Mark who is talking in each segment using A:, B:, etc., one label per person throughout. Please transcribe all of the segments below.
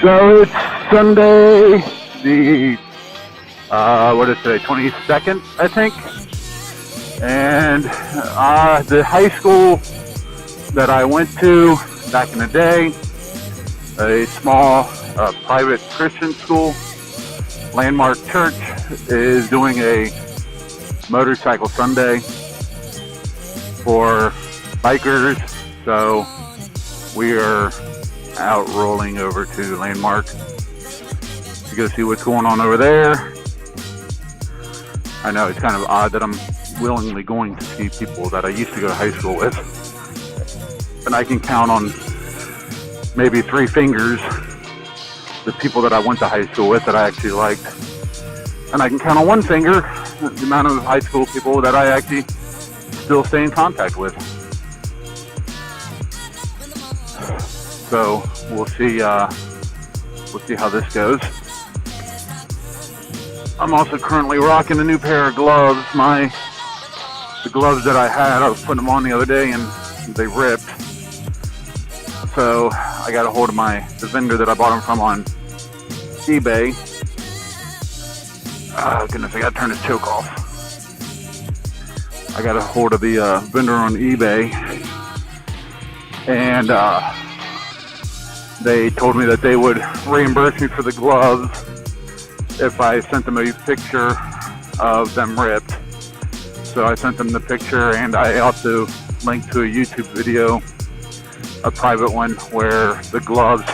A: So it's Sunday, the, what is today, 22nd, I think. And the high school that I went to back in the day, a small private Christian school, Landmark Church, is doing a motorcycle Sunday for bikers. So we are out rolling over to Landmark to go see what's going on over there. I know it's kind of odd that I'm willingly going to see people that I used to go to high school with, and I can count on maybe 3 fingers the people that I went to high school with that I actually liked, and I can count on 1 finger the amount of high school people that I actually still stay in contact with. So we'll see how this goes. I'm also currently rocking a new pair of gloves. The gloves that I had, I was putting them on the other day and they ripped. So I got a hold of the vendor that I bought them from on eBay. Oh goodness, I gotta turn this choke off. I got a hold of the vendor on eBay, and they told me that they would reimburse me for the gloves if I sent them a picture of them ripped. So I sent them the picture, and I also linked to a YouTube video, a private one, where the gloves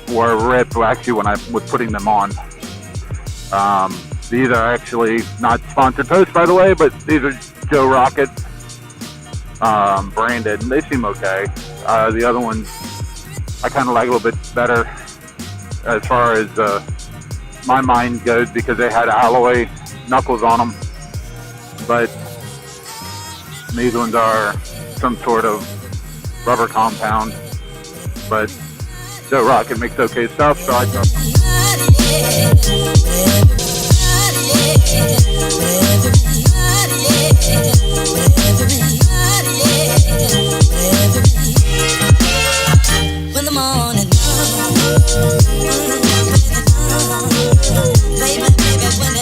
A: were ripped actually when I was putting them on. These are actually not sponsored posts, by the way, but these are Joe Rocket branded, and they seem okay. The other ones I kind of like a little bit better as far as my mind goes, because they had alloy knuckles on them, but these ones are some sort of rubber compound. But Joe Rocket makes okay stuff, so I thought.
B: When the morning baby, when